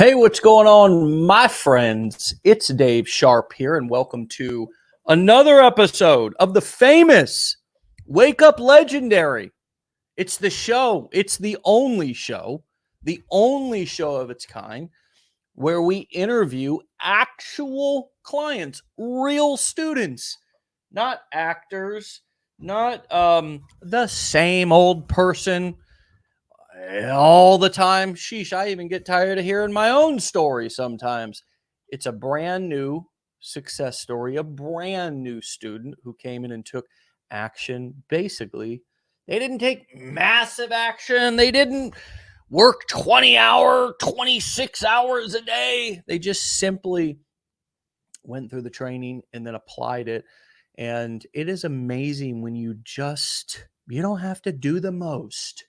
Hey, what's going on, my friends? It's Dave Sharpe here, and welcome to another episode of the famous Wake Up Legendary. It's the show, it's the only show of its kind where we interview actual clients, real students, not actors, not the same old person all the time. Sheesh, I even get tired of hearing my own story sometimes. It's a brand new success story, a brand new student who came in and took action. Basically, they didn't take massive action. They didn't work 26 hours a day. They just simply went through the training and then applied it. And it is amazing when you don't have to do the most.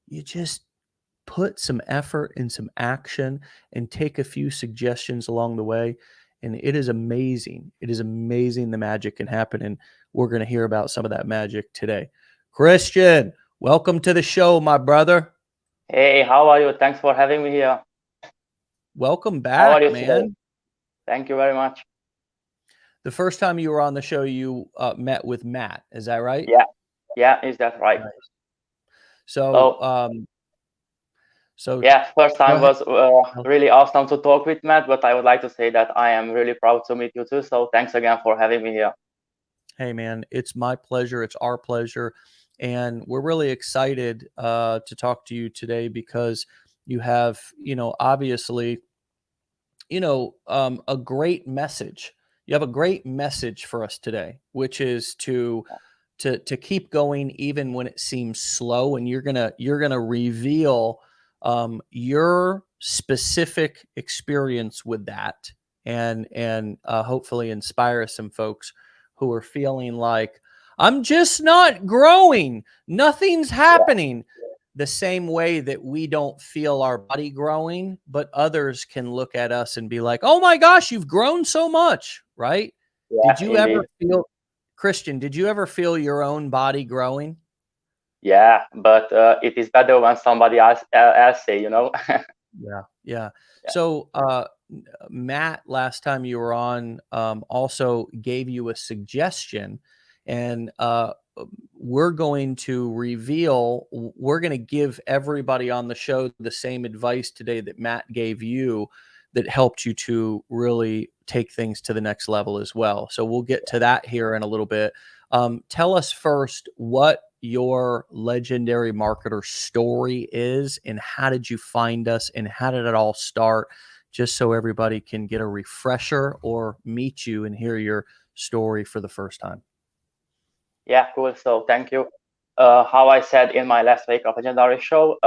You just put some effort and some action and take a few suggestions along the way. And it is amazing. It is amazing the magic can happen. And we're going to hear about some of that magic today. Christian, welcome to the show, my brother. Hey, how are you? Thanks for having me here. Welcome How are back, you man. today? Thank you very much. The first time you were on the show, you met with Matt. Is that right? Yeah, is that right? Nice. Oh, So yeah, first go time ahead. was really awesome to talk with Matt, but I would like to say that I am really proud to meet you too. So thanks again for having me here. Hey, man, it's my pleasure. It's our pleasure. And we're really excited to talk to you today because you have, obviously, a great message. You have a great message for us today, which is to keep going even when it seems slow. And you're gonna reveal your specific experience with that, and hopefully inspire some folks who are feeling like I'm just not growing, nothing's happening. The same way that we don't feel our body growing, but others can look at us and be like, "Oh my gosh, you've grown so much," right? Yeah, Did you indeed. ever feel, Christian, did you ever feel your own body growing? Yeah, but it is better when somebody else say, you know. Yeah, yeah. Yeah. So, Matt, last time you were on, also gave you a suggestion, and we're going to we're going to give everybody on the show the same advice today that Matt gave you that helped you to really take things to the next level as well. So we'll get to that here in a little bit. Tell us first what your legendary marketer story is, and how did you find us, and how did it all start, just so everybody can get a refresher or meet you and hear your story for the first time. Yeah, cool. So thank you. How I said in my last Wake Up Legendary show,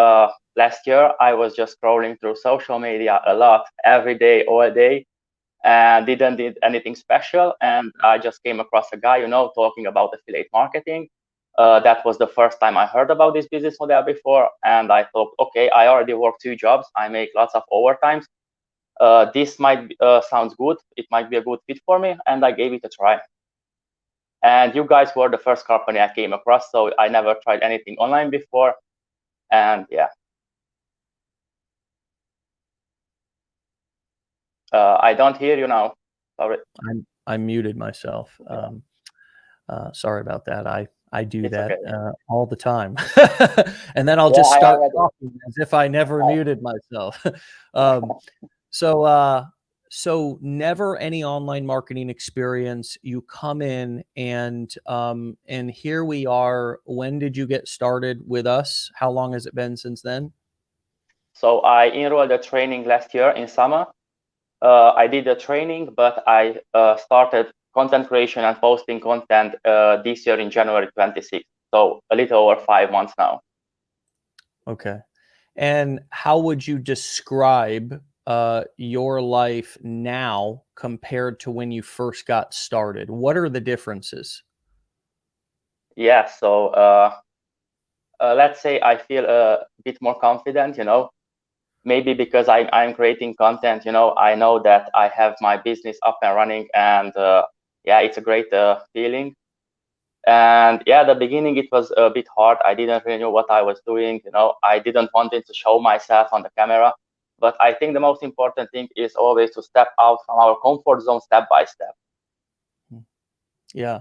last year I was just scrolling through social media a lot, every day, all day, and didn't did anything special. And I just came across a guy, talking about affiliate marketing. That was the first time I heard about this business model before, and I thought, okay, I already work 2 jobs, I make lots of overtimes. This might sounds good. It might be a good fit for me, and I gave it a try. And you guys were the first company I came across, so I never tried anything online before. And yeah, I don't hear you now. Sorry. I muted myself. Sorry about that. I do It's that okay. all the time. And then I'll Yeah, just I start already. talking as if I never muted myself. um, so never any online marketing experience. You come in and here we are. When did you get started with us? How long has it been since then? So I enrolled a training last year in summer. I did a training, but I started content creation and posting content this year in January 26th. So a little over 5 months now. Okay. And how would you describe your life now compared to when you first got started? What are the differences? Yeah. So let's say I feel a bit more confident, maybe because I'm creating content, I know that I have my business up and running, and yeah, it's a great feeling. And yeah, the beginning it was a bit hard. I didn't really know what I was doing. I didn't want to show myself on the camera, But I think the most important thing is always to step out from our comfort zone step by step. Yeah.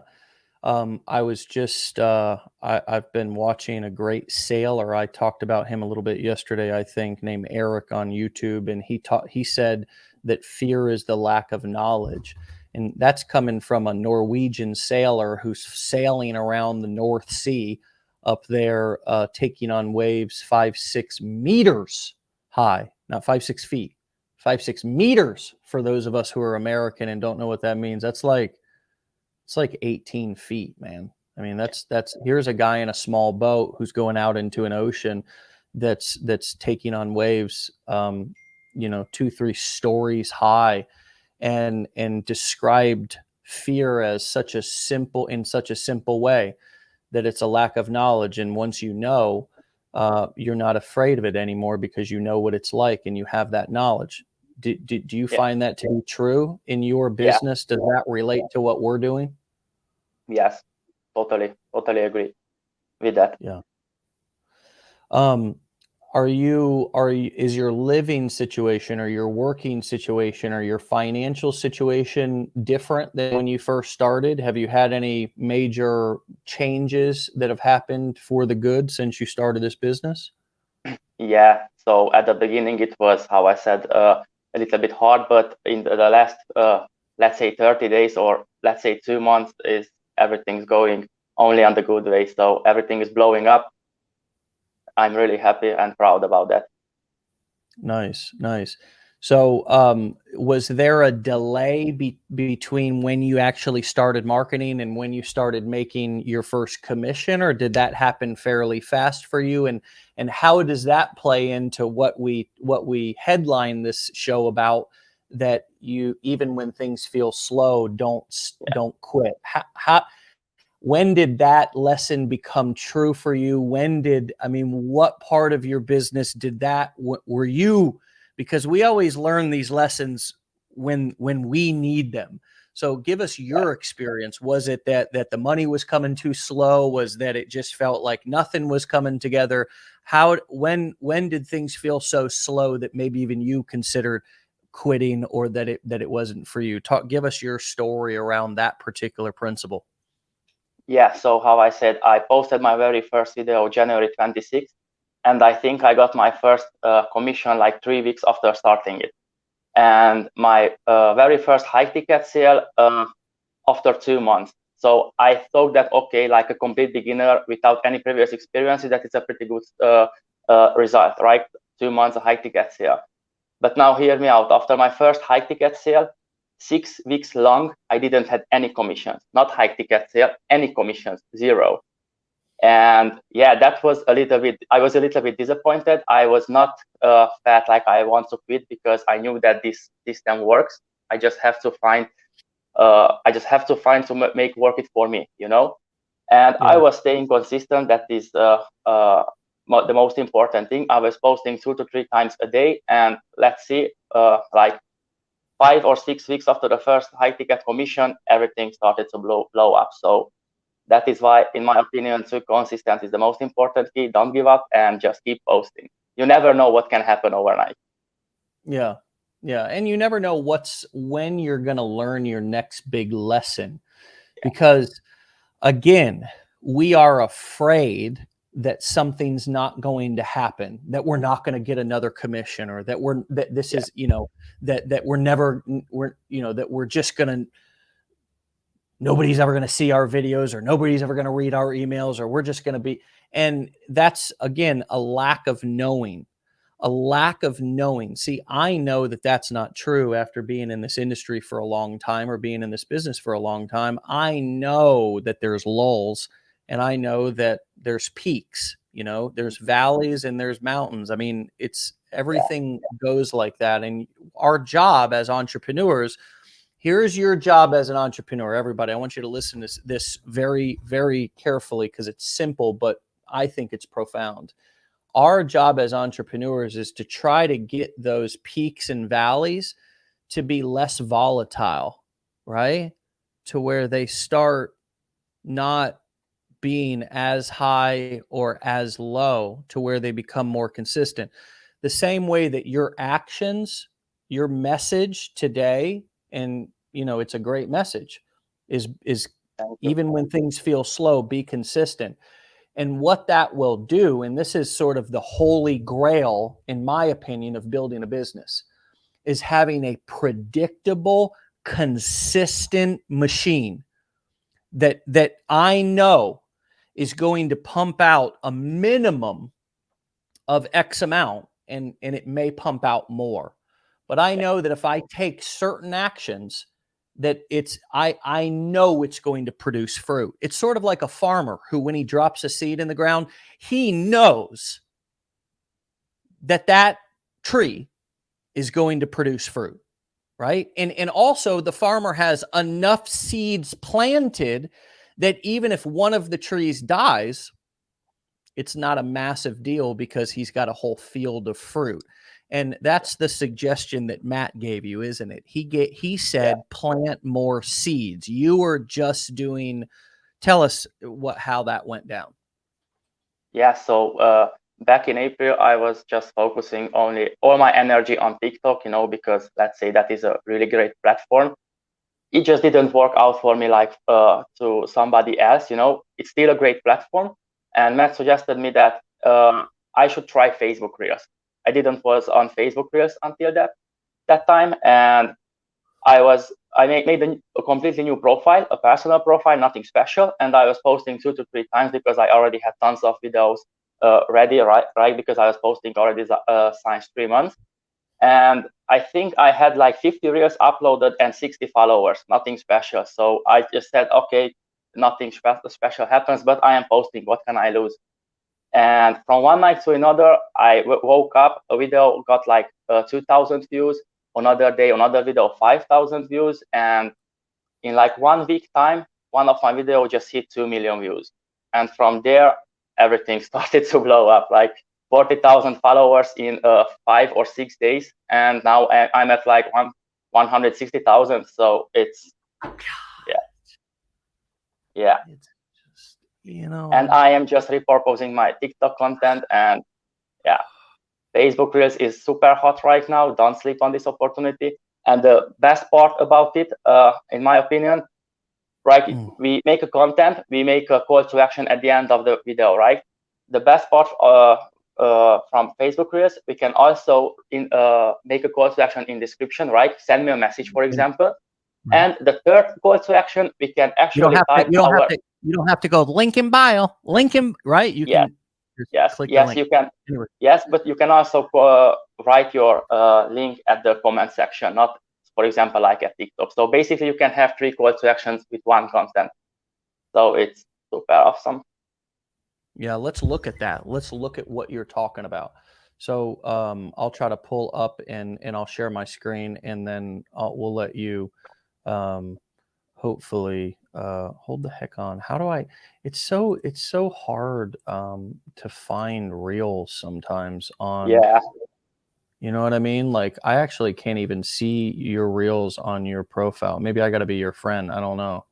I was just I've been watching a great sailor. I talked about him a little bit yesterday, I think, named Eric on YouTube, and he said that fear is the lack of knowledge. And that's coming from a Norwegian sailor who's sailing around the North Sea up there, taking on waves 5-6 meters high, not 5-6 feet, 5-6 meters for those of us who are American and don't know what that means. It's like 18 feet, man. I mean, that's here's a guy in a small boat who's going out into an ocean that's taking on waves, 2-3 stories high, and described fear as such a simple way that it's a lack of knowledge. And once you know, you're not afraid of it anymore because you know what it's like and you have that knowledge. Do you find that to be true in your business? Does that relate to what we're doing? Yes, totally agree with that. Yeah. Is your living situation or your working situation or your financial situation different than when you first started? Have you had any major changes that have happened for the good since you started this business? Yeah, so at the beginning it was, how I said, a little bit hard, but in the last, let's say 30 days or let's say 2 months, is everything's going only on the good way. So everything is blowing up. I'm really happy and proud about that. Nice. So, was there a delay between when you actually started marketing and when you started making your first commission, or did that happen fairly fast for you? And how does that play into what we headline this show about, that you, even when things feel slow, don't quit? When did that lesson become true for you? What part of your business did that, were you, because we always learn these lessons when we need them. So give us your experience. Was it that the money was coming too slow? Was that it just felt like nothing was coming together? When did things feel so slow that maybe even you considered quitting, or that it wasn't for you? Give us your story around that particular principle. Yeah, so how I said, I posted my very first video January 26th, and I think I got my first commission like 3 weeks after starting it. And my very first high ticket sale after 2 months. So I thought that, okay, like a complete beginner without any previous experiences, that is a pretty good result, right? 2 months of high ticket sale. But now hear me out. After my first high ticket sale, 6 weeks long, I didn't have any commissions, not high ticket sale, any commissions, zero. And yeah, that was I was a little bit disappointed. I was not felt like I want to quit, because I knew that this system works. I just have to find to make work it for me, And I was staying consistent. That is the most important thing. I was posting 2 to 3 times a day, and let's see, like 5 or 6 weeks after the first high ticket commission, everything started to blow up. So that is why, in my opinion, so consistent is the most important key. Don't give up and just keep posting. You never know what can happen overnight. Yeah. And you never know when you're going to learn your next big lesson, because again, we are afraid that something's not going to happen, that we're not going to get another commission, or that this is, that we're just going to, nobody's ever going to see our videos, or nobody's ever going to read our emails, or we're just going to be, and that's, again, a lack of knowing. See, I know that that's not true after being in this industry for a long time, or being in this business for a long time. I know that there's lulls, and I know that there's peaks, there's valleys and there's mountains. I mean, everything goes like that. And our job as entrepreneurs, here's your job as an entrepreneur. Everybody, I want you to listen to this very, very carefully, because it's simple, but I think it's profound. Our job as entrepreneurs is to try to get those peaks and valleys to be less volatile, right? To where they start not being as high or as low, to where they become more consistent. the same way that your actions, your message today, and it's a great message, is even when things feel slow, be consistent. And what that will do, and this is sort of the holy grail, in my opinion, of building a business, is having a predictable, consistent machine that I know is going to pump out a minimum of X amount, and it may pump out more. But I know that if I take certain actions, that I know it's going to produce fruit. It's sort of like a farmer who, when he drops a seed in the ground, he knows that tree is going to produce fruit, right? And also the farmer has enough seeds planted that even if one of the trees dies, it's not a massive deal because he's got a whole field of fruit. And that's the suggestion that Matt gave you, isn't it? He said, plant more seeds. You were just tell us how that went down. Yeah. So back in April, I was just focusing all my energy on TikTok, because let's say that is a really great platform. It just didn't work out for me like to somebody else. It's still a great platform. And Matt suggested me that I should try Facebook Reels. I didn't was on Facebook Reels until that time, and I made a completely new profile, a personal profile, nothing special, and I was posting 2 to 3 times because I already had tons of videos ready, right? Because I was posting already since 3 months, and I think I had like 50 reels uploaded and 60 followers, nothing special. So I just said, okay, nothing special happens, but I am posting. What can I lose? And from one night to another, I woke up, a video got like 2,000 views. Another day, another video, 5,000 views. And in like 1 week time, one of my videos just hit 2 million views. And from there, everything started to blow up, like 40,000 followers in 5 or 6 days. And now I'm at like 160,000. So it's, yeah. It's just, And I am just repurposing my TikTok content, and Facebook Reels is super hot right now. Don't sleep on this opportunity. And the best part about it, in my opinion, right? We make a content, we make a call to action at the end of the video, right? The best part from Facebook Reels, we can also make a call to action in description, right? Send me a message, for example. And the third call to action, we can actually you don't have to go link in bio, right? You can. Yes, click yes, you can. Anyway. Yes, but you can also write your link at the comment section, not, for example, like at TikTok. So basically, you can have 3 call to actions with one content. So it's super awesome. Yeah, let's look at that. Let's look at what you're talking about. So I'll try to pull up and I'll share my screen, and then we'll let you hopefully hold the heck on. How do I? It's so hard to find reels sometimes on. Yeah. You know what I mean? Like, I actually can't even see your reels on your profile. Maybe I got to be your friend. I don't know.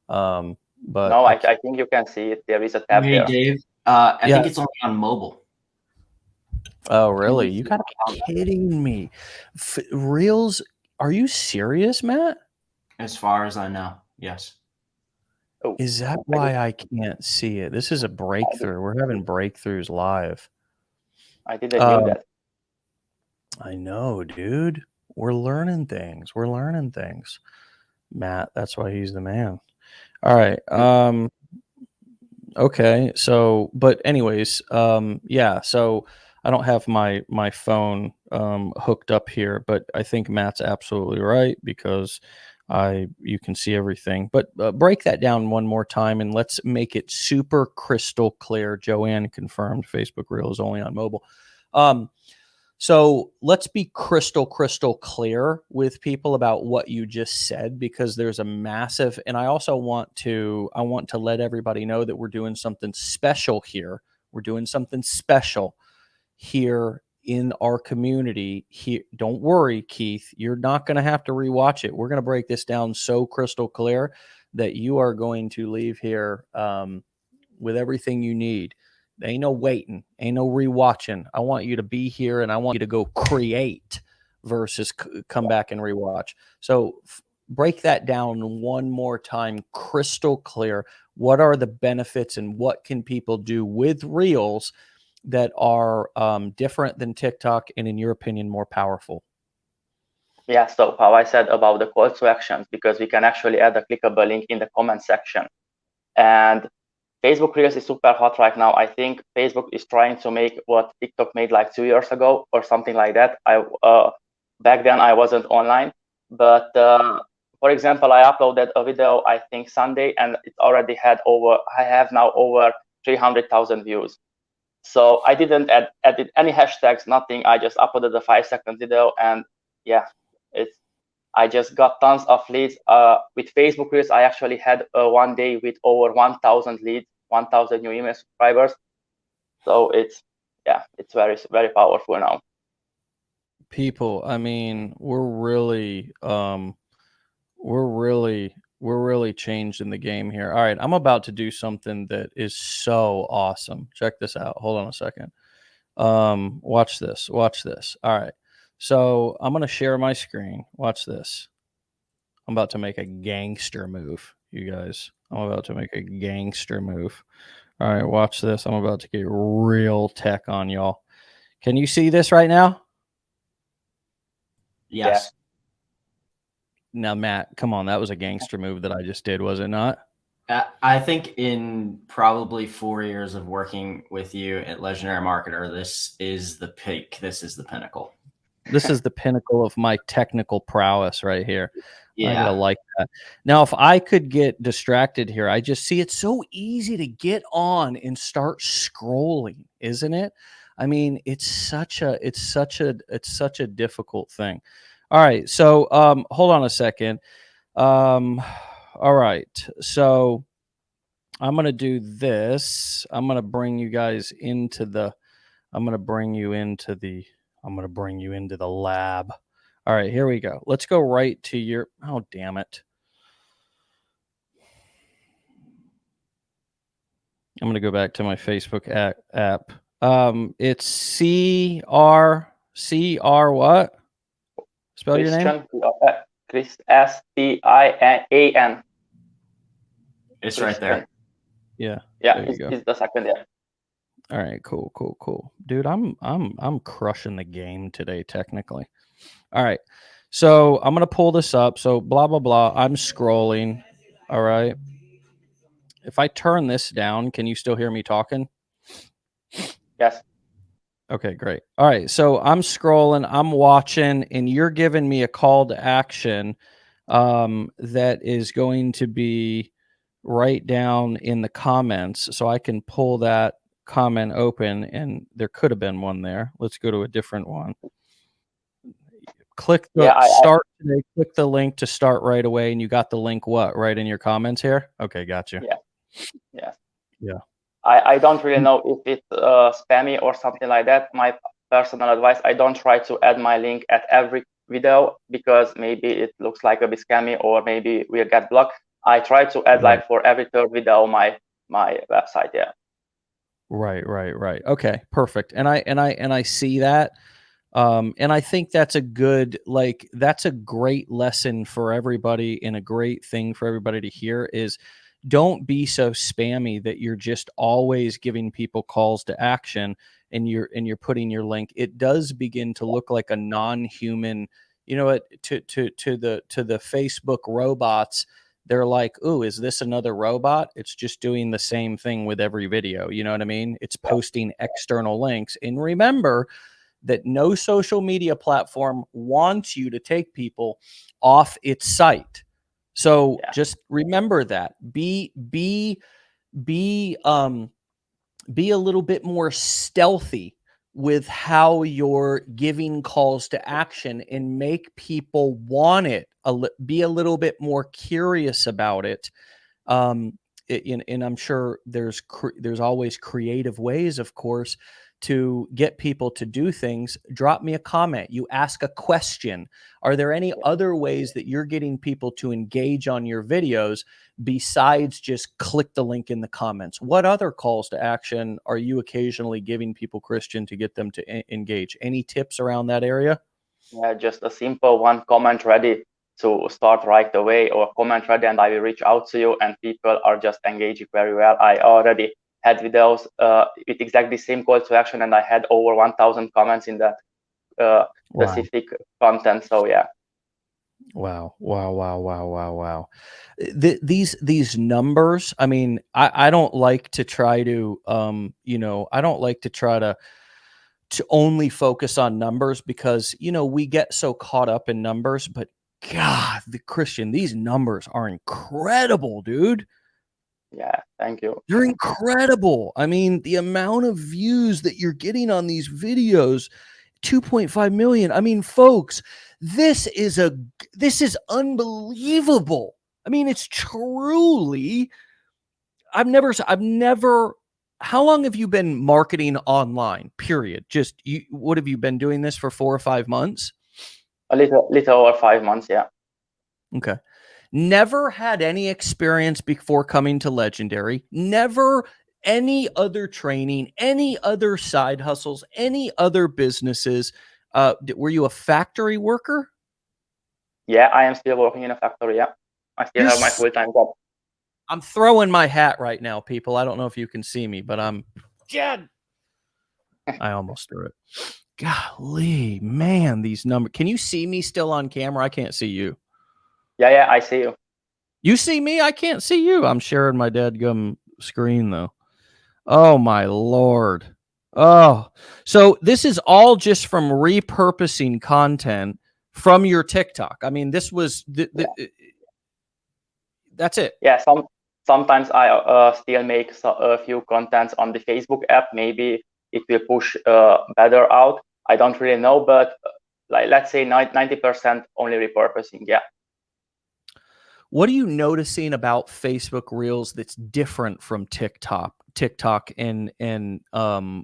But no, I think you can see it. There is a tab there. Dave, I think it's only on mobile. Oh, really? You got to be kidding me. Reels? Are you serious, Matt? As far as I know, yes. Oh, is that why I can't see it? This is a breakthrough. We're having breakthroughs live. I didn't know that. I know, dude. We're learning things. Matt, that's why he's the man. All right. Okay. So, but anyways, yeah. So I don't have my phone hooked up here, but I think Matt's absolutely right, because you can see everything. But break that down one more time and let's make it super crystal clear. Joanne confirmed Facebook Reel is only on mobile. So let's be crystal clear with people about what you just said, because there's a massive, and I also want to let everybody know that we're doing something special here. We're doing something special here in our community here. Don't worry, Keith, you're not going to have to rewatch it. We're going to break this down so crystal clear that you are going to leave here with everything you need Ain't no waiting, ain't no rewatching. I want you to be here, and I want you to go create versus come back and rewatch. So break that down one more time, crystal clear. What are the benefits, and what can people do with Reels that are different than TikTok, and in your opinion, more powerful? Yeah, so how I said about the call to actions, because we can actually add a clickable link in the comment section. And Facebook Reels is super hot right now. I think Facebook is trying to make what TikTok made like 2 years ago or something like that. Back then I wasn't online, but for example, I uploaded a video I think Sunday, and it already had I have now over 300,000 views. So I didn't edit any hashtags, nothing. I just uploaded a 5-second video, and yeah, I just got tons of leads. With Facebook Reels, I actually had one day with over 1,000 leads, 1,000 new email subscribers. So it's very, very powerful now. People, I mean, we're really changing the game here. All right, I'm about to do something that is so awesome. Check this out. Hold on a second. Watch this. All right. So I'm going to share my screen. Watch this. I'm about to make a gangster move, you guys. I'm about to make a gangster move. All right, watch this. I'm about to get real tech on y'all. Can you see this right now? Yes. Now, Matt, come on. That was a gangster move that I just did, was it not? I think in probably 4 years of working with you at Legendary Marketer, this is the peak. This is the pinnacle. This is the pinnacle of my technical prowess right here. Yeah. I gotta like that. Now, if I could get distracted here, I just see it's so easy to get on and start scrolling, isn't it? I mean, it's such a difficult thing. All right, so hold on a second. All right, so I'm gonna do this. I'm gonna bring you guys into the. I'm gonna bring you into the lab. All right, here we go. Let's go right to your. Oh, damn it! I'm gonna go back to my Facebook app. It's CR what? Spell your name. Chris Stian. It's right there. Yeah. Yeah, it's the second. Yeah. All right, cool. Dude, I'm crushing the game today technically. All right. So, I'm going to pull this up. So, blah blah blah. I'm scrolling. All right. If I turn this down, can you still hear me talking? Yes. Okay, great. All right. So, I'm scrolling, I'm watching, and you're giving me a call to action that is going to be right down in the comments, so I can pull that comment open, and there could have been one there. Let's go to a different one. Click the start today. Click the link to start right away, and you got the link right in your comments here? Okay, got you. Yeah. I don't really know if it's spammy or something like that. My personal advice, I don't try to add my link at every video, because maybe it looks like a bit scammy, or maybe we'll get blocked. I try to add like for every third video my website. Yeah. Right. Okay, perfect. And I see that. And I think that's a great lesson for everybody, and a great thing for everybody to hear is, don't be so spammy that you're just always giving people calls to action, and you're putting your link. It does begin to look like a non-human, you know what, to the Facebook robots. They're like, "Ooh, is this another robot?" It's just doing the same thing with every video. You know what I mean? It's posting external links. And remember that no social media platform wants you to take people off its site. So just remember that. Be a little bit more stealthy with how you're giving calls to action, and make people want it. Be a little bit more curious about it. And I'm sure there's always creative ways, of course, to get people to do things, drop me a comment. You ask a question. Are there any other ways that you're getting people to engage on your videos besides just click the link in the comments? What other calls to action are you occasionally giving people, Christian, to get them to engage? Any tips around that area? Yeah, just a simple one: comment ready to start right away, or comment ready and I will reach out to you, and people are just engaging very well. I already had videos with exactly the same call to action, and I had over 1,000 comments in that specific content. So yeah. Wow. These numbers, I mean, I don't like to try to, I don't like to try to only focus on numbers because, we get so caught up in numbers, but God, Christian, these numbers are incredible, dude. Yeah, thank you. They're incredible. I mean, the amount of views that you're getting on these videos, 2.5 million. I mean, folks, this is unbelievable. I mean, it's truly, I've never, how long have you been marketing online, period? Just what have you been doing this for 4 or 5 months? A little over 5 months. Yeah. Okay. Never had any experience before coming to Legendary, never any other training, any other side hustles, any other businesses. Were you a factory worker? Yeah, I am still working in a factory. Yeah, I still have my full-time job. I'm throwing my hat right now, people. I don't know if you can see me, but I'm dead. I almost threw it. Golly, man, these numbers. Can you see me still on camera? I can't see you. Yeah, I see you. You see me? I can't see you. I'm sharing my dadgum screen, though. Oh, my Lord. Oh, so this is all just from repurposing content from your TikTok. I mean, this was that's it. Yeah, sometimes I still make a few contents on the Facebook app. Maybe it will push better out. I don't really know, but like, let's say 90% only repurposing. Yeah. What are you noticing about Facebook Reels that's different from TikTok? And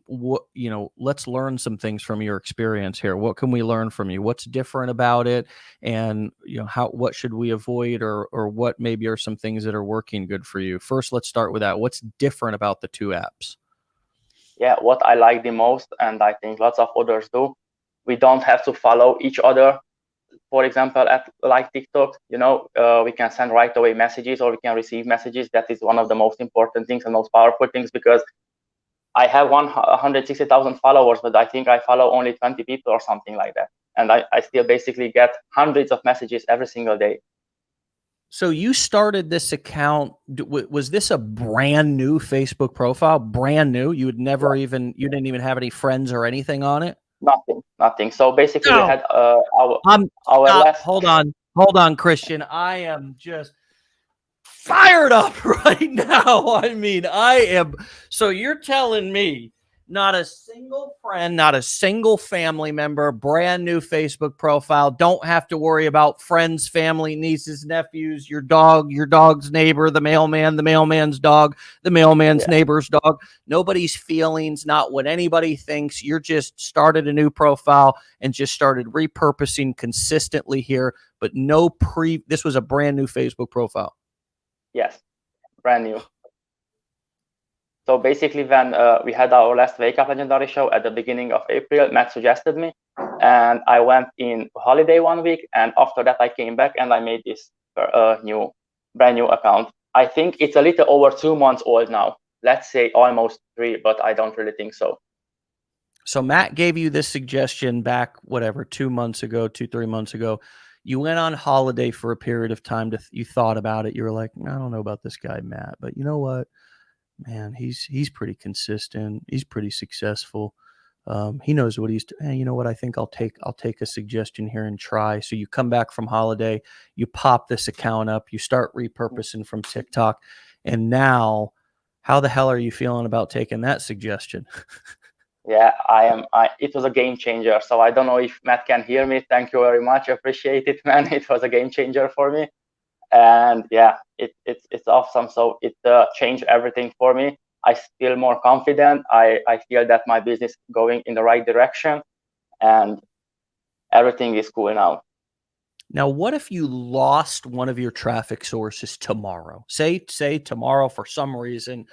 what, let's learn some things from your experience here. What can we learn from you? What's different about it? And what should we avoid, or what maybe are some things that are working good for you? First, let's start with that. What's different about the two apps? Yeah, what I like the most, and I think lots of others do, we don't have to follow each other. For example, at like TikTok, we can send right away messages, or we can receive messages. That is one of the most important things and most powerful things, because I have 160,000 followers, but I think I follow only 20 people or something like that. And I still basically get hundreds of messages every single day. So you started this account. Was this a brand new Facebook profile? Brand new? You would never you didn't even have any friends or anything on it? Nothing. So basically, we had Hold on, Christian. I am just fired up right now. I mean, so you're telling me not a single friend, not a single family member, brand new Facebook profile, don't have to worry about friends, family, nieces, nephews, your dog's neighbor, the mailman's dog, the mailman's neighbor's dog, nobody's feelings, not what anybody thinks. You're just started a new profile and just started repurposing consistently here, but this was a brand new Facebook profile. Yes, brand new. So basically, when we had our last Wake Up Legendary show at the beginning of April, Matt suggested me, and I went in holiday 1 week, and after that I came back and I made this brand new account. I think it's a little over 2 months old now. Let's say almost 3, but I don't really think so. So Matt gave you this suggestion back, 2 months ago, 3 months ago. You went on holiday for a period of time. You thought about it. You were like, I don't know about this guy, Matt, but you know what? Man, he's pretty consistent. He's pretty successful. He knows what he's doing. You know what? I think I'll take a suggestion here and try. So you come back from holiday, you pop this account up, you start repurposing from TikTok, and now, how the hell are you feeling about taking that suggestion? Yeah, it was a game changer. So I don't know if Matt can hear me. Thank you very much. Appreciate it, man. It was a game changer for me. And yeah, it's awesome. So it changed everything for me. I feel more confident. I feel that my business is going in the right direction, and everything is cool now. Now, what if you lost one of your traffic sources tomorrow? Say tomorrow for some reason,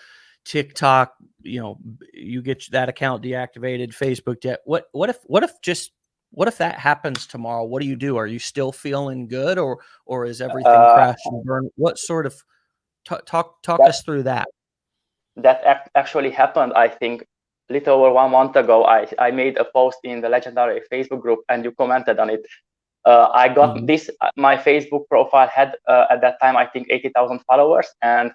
TikTok, you get that account deactivated, Facebook what if that happens tomorrow? What do you do? Are you still feeling good, or is everything crashed and burned? What sort of talk us through that? That actually happened, I think, little over 1 month ago. I made a post in the legendary Facebook group, and you commented on it. I got this. My Facebook profile had at that time, I think, 80,000 followers. And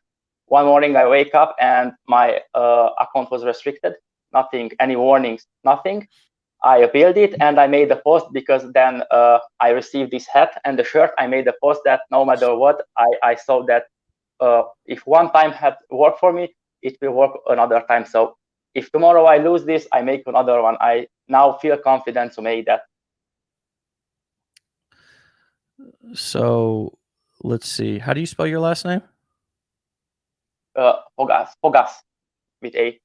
one morning I wake up and my account was restricted. Nothing, any warnings, nothing. I appealed it and I made a post, because then I received this hat and the shirt. I made a post that no matter what, I saw that if one time had worked for me, it will work another time. So if tomorrow I lose this, I make another one. I now feel confident to make that. So let's see. How do you spell your last name? Fogas with A.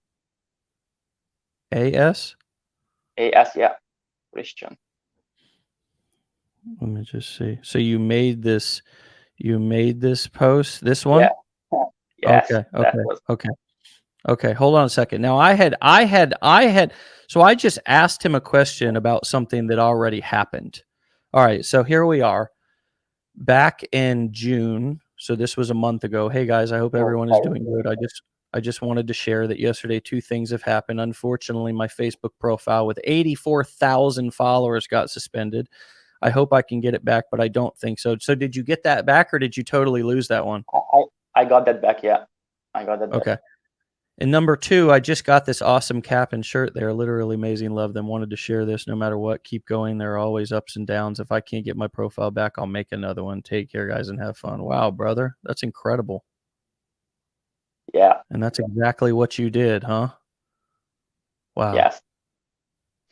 A-S? A-S, yeah. Christian. Let me just see. So you made this post, this one? Yeah. Yes, Okay. Hold on a second. Now so I just asked him a question about something that already happened. All right. So here we are back in June. So this was a month ago. Hey guys, I hope everyone is doing good. I just wanted to share that yesterday 2 things have happened. Unfortunately, my Facebook profile with 84,000 followers got suspended. I hope I can get it back, but I don't think so. So did you get that back, or did you totally lose that one? I got that back, yeah. I got that back. Okay. And number 2, I just got this awesome cap and shirt. They're literally amazing. Love them. Wanted to share this no matter what. Keep going. There are always ups and downs. If I can't get my profile back, I'll make another one. Take care, guys, and have fun. Wow, brother. That's incredible. Yeah. And that's exactly what you did, huh? Wow. Yes.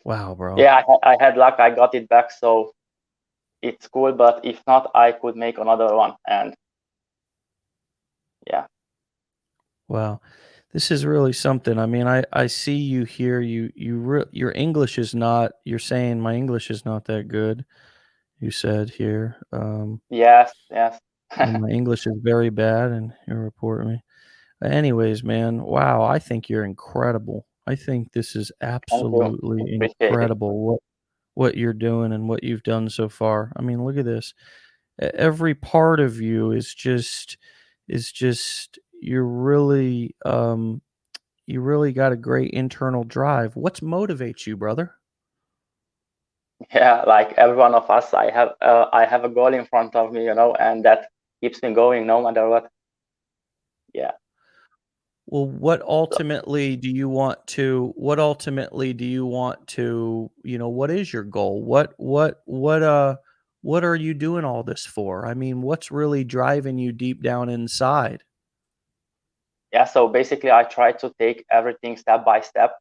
Wow, bro. Yeah, I had luck. I got it back, so it's cool. But if not, I could make another one. And yeah. Wow. This is really something. I mean, I see you here. Your English is not, you're saying my English is not that good. You said here. Yes. And my English is very bad, and you report me. Anyways, man, wow, I think you're incredible. I think this is absolutely incredible what you're doing and what you've done so far. I mean, look at this. Every part of you is just you're really you really got a great internal drive. What motivates you, brother? Yeah, like every one of us, I have a goal in front of me, and that keeps me going no matter what. Yeah. Well, what ultimately do you want to, what is your goal? What are you doing all this for? I mean, what's really driving you deep down inside? Yeah, so basically I try to take everything step by step,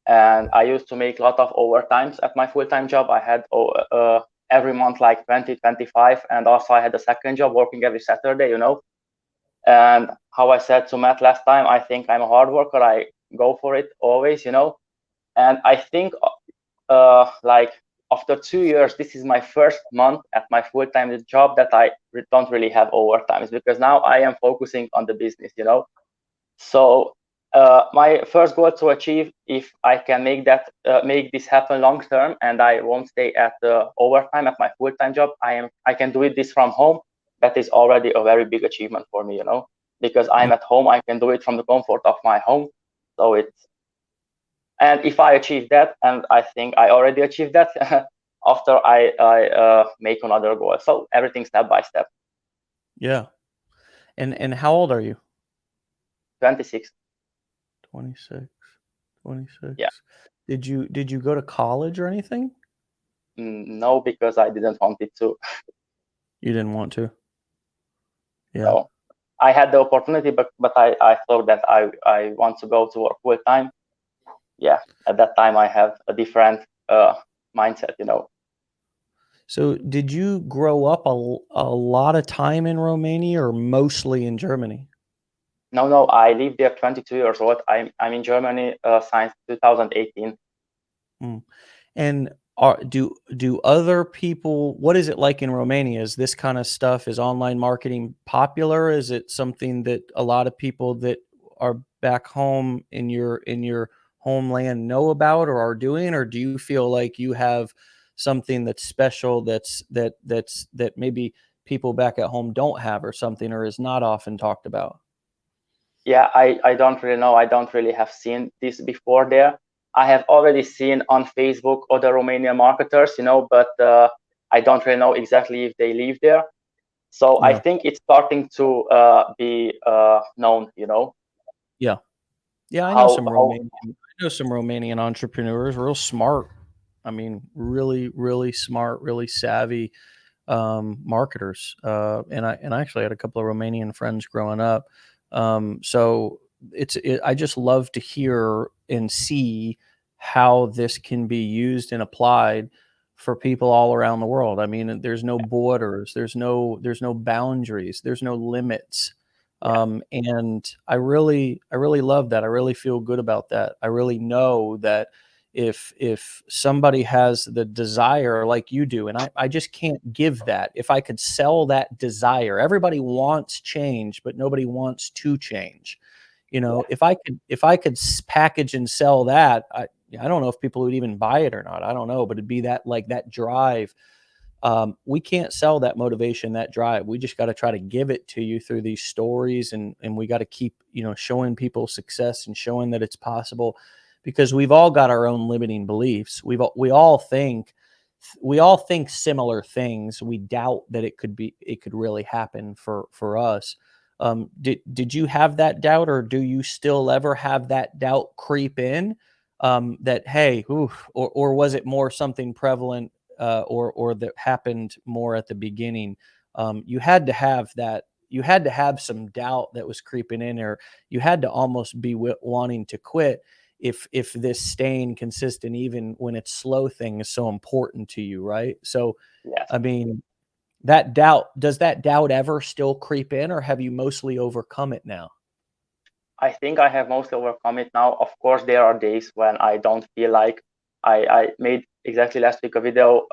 and I used to make a lot of overtimes at my full-time job. I had every month like 20, 25, and also I had a second job working every Saturday, And how I said to Matt last time, I think I'm a hard worker. I go for it always, And I think like after 2 years, this is my first month at my full-time job that I don't really have overtimes, because now I am focusing on the business, So my first goal to achieve, if I can make this happen long term, and I won't stay at the overtime at my full-time job, I can do this from home. That is already a very big achievement for me, because I'm at home. I can do it from the comfort of my home. So and if I achieve that, and I think I already achieved that, after I make another goal. So everything step by step. Yeah. And how old are you? 26. 26. Yeah. Did you go to college or anything? No, because I didn't want it to. You didn't want to? Yeah. So I had the opportunity, but I thought that I want to go to work full time. Yeah, at that time I have a different mindset, So did you grow up a lot of time in Romania or mostly in Germany? No, I live there 22 years old. I'm in Germany since 2018. And do other people, what is it like in Romania? Is this kind of stuff, is online marketing popular? Is it something that a lot of people that are back home in your homeland know about or are doing? Or do you feel like you have something that's special that maybe people back at home don't have, or something, or is not often talked about? Yeah, I don't really know. I don't really have seen this before there. I have already seen on Facebook other Romanian marketers, but I don't really know exactly if they live there. So I Yeah. think it's starting to be known, Yeah. Yeah, I know how some Romanian entrepreneurs, real smart. I mean, really, really smart, really savvy marketers. And I actually had a couple of Romanian friends growing up. So I just love to hear and see how this can be used and applied for people all around the world. I mean, there's no borders, there's no boundaries, there's no limits. yeah, And I really love that. I really feel good about that. I really know that if somebody has the desire like you do, and I just can't give that. If I could sell that desire, everybody wants change, but nobody wants to change. If I could package and sell that, I don't know if people would even buy it or not. I don't know, but it'd be that, like, that drive. We can't sell that motivation, that drive. We just got to try to give it to you through these stories, and we got to keep, showing people success and showing that it's possible, because we've all got our own limiting beliefs. We all think similar things. We doubt that it could really happen for us. Did you have that doubt, or do you still ever have that doubt creep in? That, hey, oof, or was it more something prevalent, or that happened more at the beginning? You had to have that. You had to have some doubt that was creeping in, or you had to almost be wanting to quit if this staying consistent, even when it's slow, thing is so important to you, right? So, yes. I mean, does that doubt ever still creep in, or have you mostly overcome it now? I think I have mostly overcome it now. Of course, there are days when I don't feel like I made exactly last week a video.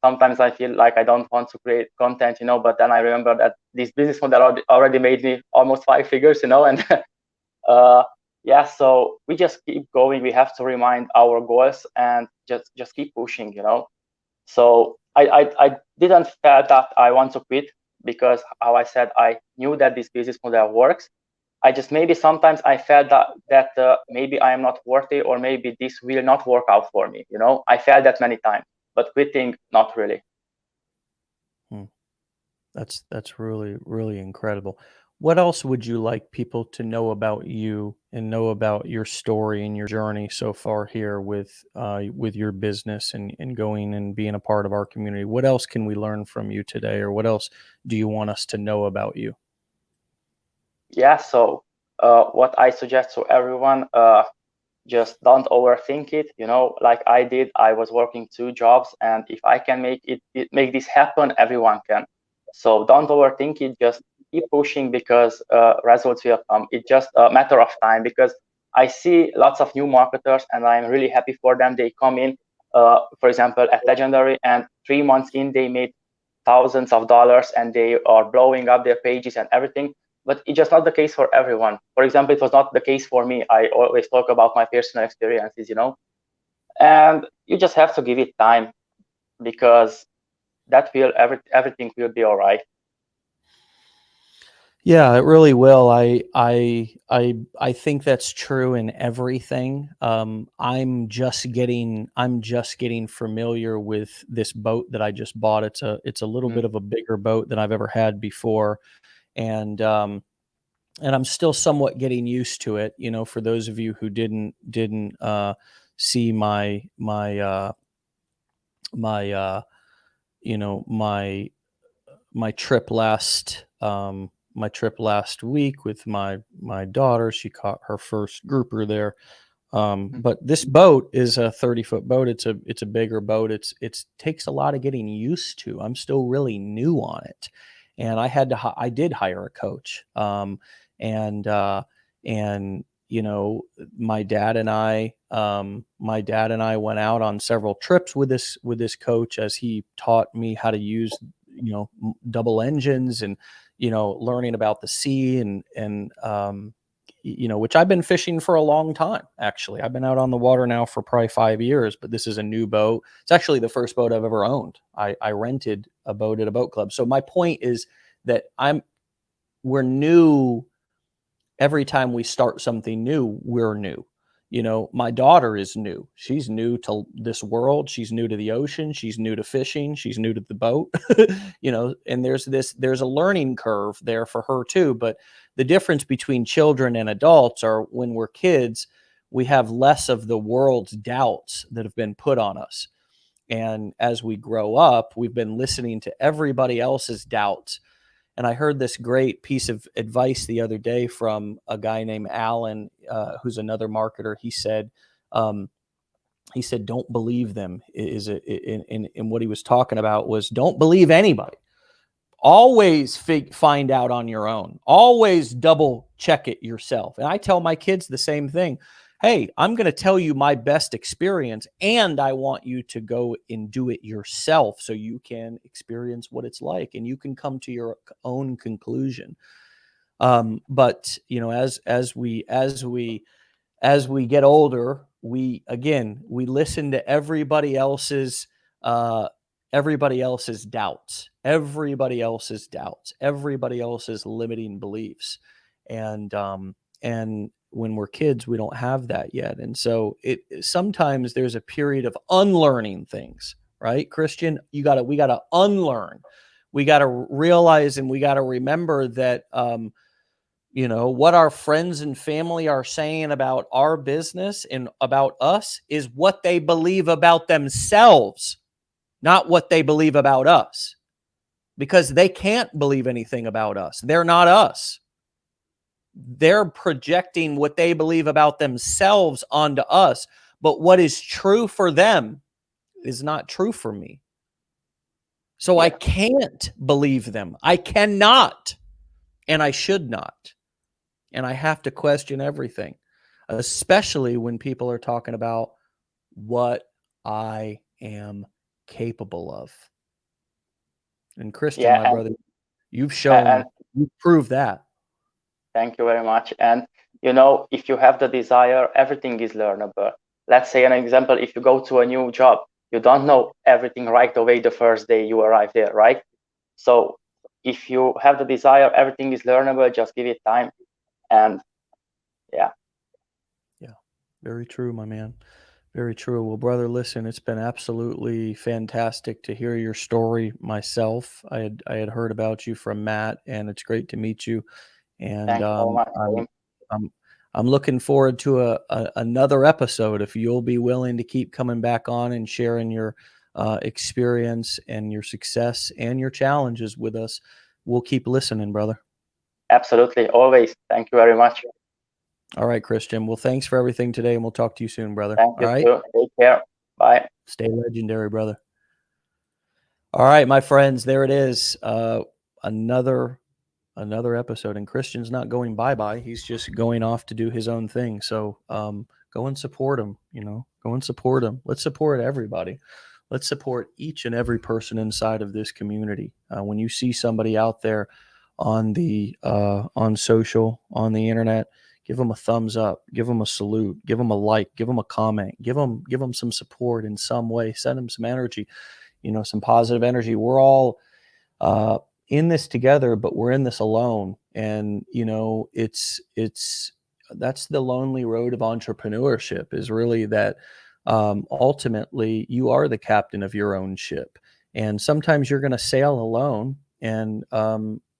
Sometimes I feel like I don't want to create content, but then I remember that this business model already made me almost 5 figures, and uh, yeah, so we just keep going. We have to remind our goals and just keep pushing, So I didn't feel that I want to quit, because, how I said, I knew that this business model works. I just, maybe sometimes I felt that maybe I am not worthy, or maybe this will not work out for me. I felt that many times, but quitting, not really. That's really, really incredible. What else would you like people to know about you and know about your story and your journey so far here with your business and going and being a part of our community? What else can we learn from you today, or what else do you want us to know about you? Yeah. So what I suggest to everyone, just don't overthink it. Like I did, I was working 2 jobs, and if I can make this happen, everyone can. So don't overthink it. Just keep pushing, because results will come. It's just a matter of time, because I see lots of new marketers, and I'm really happy for them. They come in, for example, at Legendary, and 3 months in, they made thousands of dollars, and they are blowing up their pages and everything. But it's just not the case for everyone. For example, it was not the case for me. I always talk about my personal experiences, and you just have to give it time, because everything will be all right. Yeah, it really will. I think that's true in everything. I'm just getting familiar with this boat that I just bought. It's a little bit of a bigger boat than I've ever had before, and I'm still somewhat getting used to it. For those of you who didn't see my you know my trip last week with my daughter. She caught her first grouper there. But this boat is a 30-foot boat. It's a bigger boat. It takes a lot of getting used to. I'm still really new on it, and I did hire a coach. And you know, my dad and I went out on several trips with this coach as he taught me how to use, you know, double engines, and, you know, learning about the sea, and you know, which I've been fishing for a long time. Actually, I've been out on the water now for probably 5 years, but this is a new boat. It's actually the first boat I've ever owned. I rented a boat at a boat club. So my point is that we're new. Every time we start something new, we're new. You know, my daughter is new. She's new to this world. She's new to the ocean. She's new to fishing. She's new to the boat, you know, and there's a learning curve there for her too. But the difference between children and adults are, when we're kids, we have less of the world's doubts that have been put on us. And as we grow up, we've been listening to everybody else's doubts. And I heard this great piece of advice the other day from a guy named Alan, who's another marketer. He said, don't believe them. And what he was talking about was, don't believe anybody. Always find out on your own. Always double check it yourself. And I tell my kids the same thing. Hey, I'm going to tell you my best experience, and I want you to go and do it yourself so you can experience what it's like, and you can come to your own conclusion. But you know, as we get older, we listen to everybody else's doubts, everybody else's limiting beliefs, and when we're kids, we don't have that yet. And so sometimes there's a period of unlearning things, right? Christian, we got to unlearn. We got to realize, and we got to remember that, you know, what our friends and family are saying about our business and about us is what they believe about themselves, not what they believe about us, because they can't believe anything about us. They're not us. They're projecting what they believe about themselves onto us. But what is true for them is not true for me. So I can't believe them. I cannot, and I should not. And I have to question everything, especially when people are talking about what I am capable of. And Christian, my brother, you've proved that. Thank you very much. And, you know, if you have the desire, everything is learnable. Let's say an example, if you go to a new job, you don't know everything right away the first day you arrive there, right? So if you have the desire, everything is learnable. Just give it time. And yeah. Very true, my man. Very true. Well, brother, listen, it's been absolutely fantastic to hear your story myself. I had heard about you from Matt, and it's great to meet you. And I'm looking forward to another episode, if you'll be willing to keep coming back on and sharing your experience and your success and your challenges with us. We'll keep listening, brother. Absolutely. Always. Thank you very much. All right, Christian. Well, thanks for everything today, and we'll talk to you soon, brother. Thank you. All right. Too. Take care. Bye. Stay legendary, brother. All right, my friends, there it is. Another episode, and Christian's not going bye-bye. He's just going off to do his own thing. So go and support him, you know, go and support him. Let's support everybody. Let's support each and every person inside of this community. When you see somebody out there on social, on the internet, give them a thumbs up, give them a salute, give them a like, give them a comment, give them some support in some way, send them some energy, you know, some positive energy. We're all in this together, but we're in this alone. And, you know, that's the lonely road of entrepreneurship, is really that ultimately you are the captain of your own ship. And sometimes you're going to sail alone, and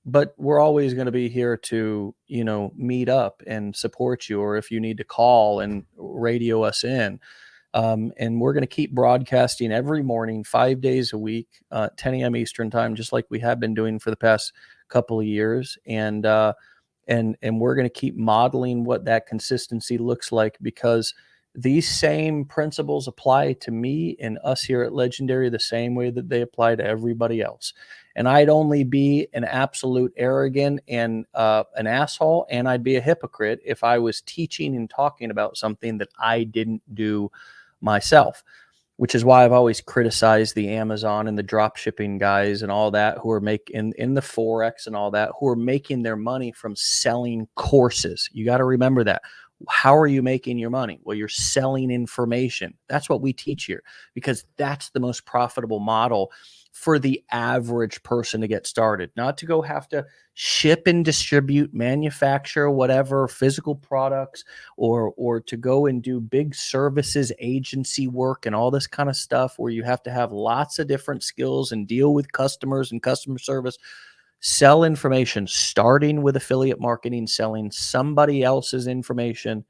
but we're always going to be here to, you know, meet up and support you, or if you need to call and radio us in. And we're going to keep broadcasting every morning, 5 days a week, 10 a.m. Eastern time, just like we have been doing for the past couple of years. And we're going to keep modeling what that consistency looks like, because these same principles apply to me and us here at Legendary the same way that they apply to everybody else. And I'd only be an absolute arrogant and an asshole, and I'd be a hypocrite if I was teaching and talking about something that I didn't do myself, which is why I've always criticized the Amazon and the drop shipping guys and all that who are making in the Forex and all that, who are making their money from selling courses. You got to remember that. How are you making your money? Well, you're selling information. That's what we teach here, because that's the most profitable model for the average person to get started, not to go have to ship and distribute, manufacture whatever physical products, or to go and do big services agency work and all this kind of stuff where you have to have lots of different skills and deal with customers and customer service. Sell information, starting with affiliate marketing, selling somebody else's information,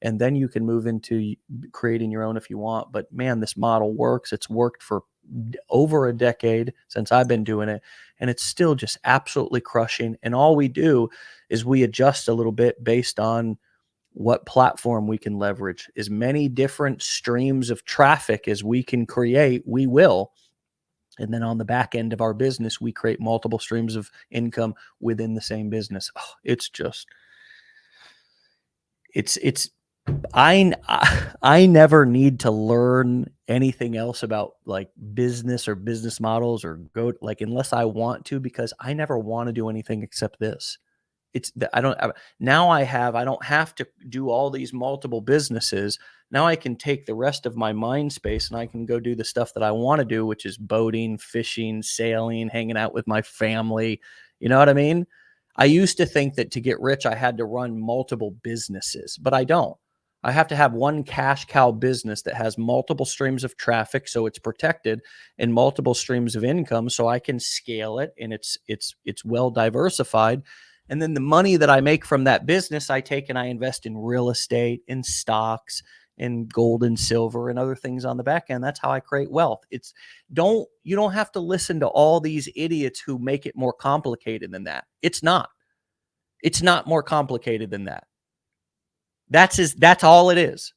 and then you can move into creating your own if you want. But man, this model works. It's worked for over a decade since I've been doing it, and it's still just absolutely crushing. And all we do is we adjust a little bit based on what platform we can leverage. As many different streams of traffic as we can create, we will. And then on the back end of our business, we create multiple streams of income within the same business. Oh, it's just, I never need to learn anything else about like business or business models or go like, unless I want to, because I never want to do anything except this. I don't have to do all these multiple businesses. Now I can take the rest of my mind space and I can go do the stuff that I want to do, which is boating, fishing, sailing, hanging out with my family. You know what I mean? I used to think that to get rich, I had to run multiple businesses, but I don't. I have to have one cash cow business that has multiple streams of traffic, so it's protected, and multiple streams of income, so I can scale it, and it's well diversified. And then the money that I make from that business, I take and I invest in real estate, in stocks, in gold and silver, and other things on the back end. That's how I create wealth. You don't have to listen to all these idiots who make it more complicated than that. It's not more complicated than that. That's all it is.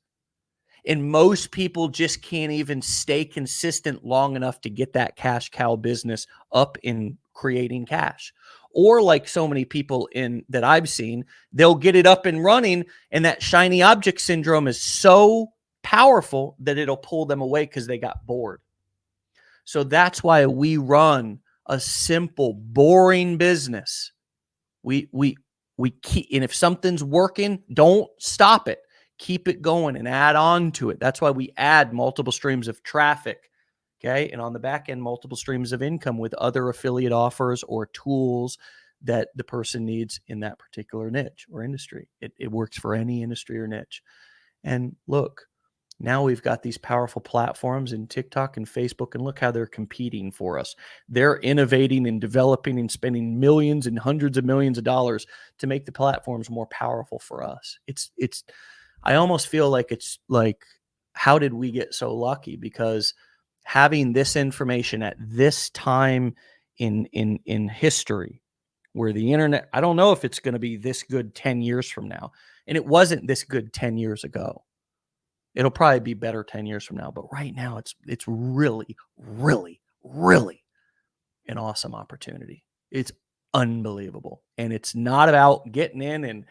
And most people just can't even stay consistent long enough to get that cash cow business up in creating cash. Or like so many people that I've seen, they'll get it up and running, and that shiny object syndrome is so powerful that it'll pull them away because they got bored. So that's why we run a simple, boring business. We keep, and if something's working, don't stop it. Keep it going and add on to it. That's why we add multiple streams of traffic. Okay. And on the back end, multiple streams of income with other affiliate offers or tools that the person needs in that particular niche or industry. It works for any industry or niche. And look, now we've got these powerful platforms in TikTok and Facebook, and look how they're competing for us. They're innovating and developing and spending millions and hundreds of millions of dollars to make the platforms more powerful for us. I almost feel like it's like, how did we get so lucky? Because having this information at this time in history, where the internet, I don't know if it's going to be this good 10 years from now. And it wasn't this good 10 years ago. It'll probably be better 10 years from now. But right now, it's really, really, really an awesome opportunity. It's unbelievable. And it's not about getting in and,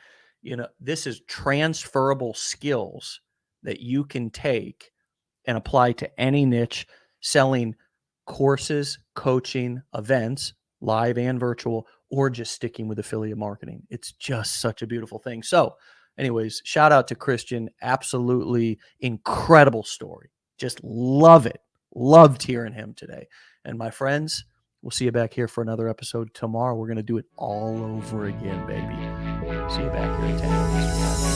this is transferable skills that you can take and apply to any niche, selling courses, coaching, events, live and virtual, or just sticking with affiliate marketing. It's just such a beautiful thing. So anyways, shout out to Christian. Absolutely incredible story. Just love it. Loved hearing him today. And my friends, we'll see you back here for another episode tomorrow. We're going to do it all over again, baby. See you back here at 10 a.m.